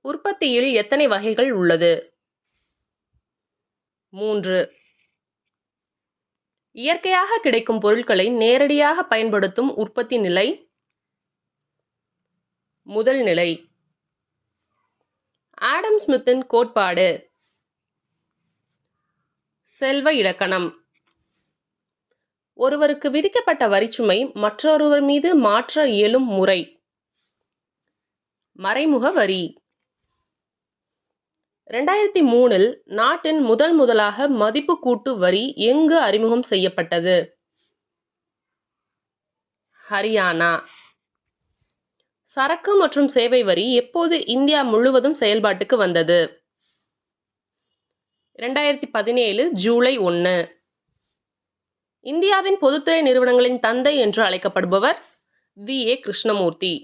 உற்பத்தியில் எத்தனை வகைகள் உள்ளது? 3. இயற்கையாக கிடைக்கும் பொருட்களை நேரடியாக பயன்படுத்தும் உற்பத்தி நிலை. முதல் நிலை. ஆடம் ஸ்மித்தின் கோட்பாடு. செல்வ இலக்கணம். ஒருவருக்கு விதிக்கப்பட்ட வரிச்சுமை மற்றொருவர் மீது மாற்ற இயலும் முறை. மறைமுக வரி. 2003இல் நாட்டின் முதலாக மதிப்பு கூட்டு வரி எங்கு அறிமுகம் செய்யப்பட்டது? ஹரியானா. சரக்கு மற்றும் சேவை வரி எப்போது இந்தியா முழுவதும் செயல்பாட்டுக்கு வந்தது? 2017 ஜூலை 1. இந்தியாவின் பொதுத்துறை நிறுவனங்களின் தந்தை என்று அழைக்கப்படுபவர் V. A. கிருஷ்ணமூர்த்தி.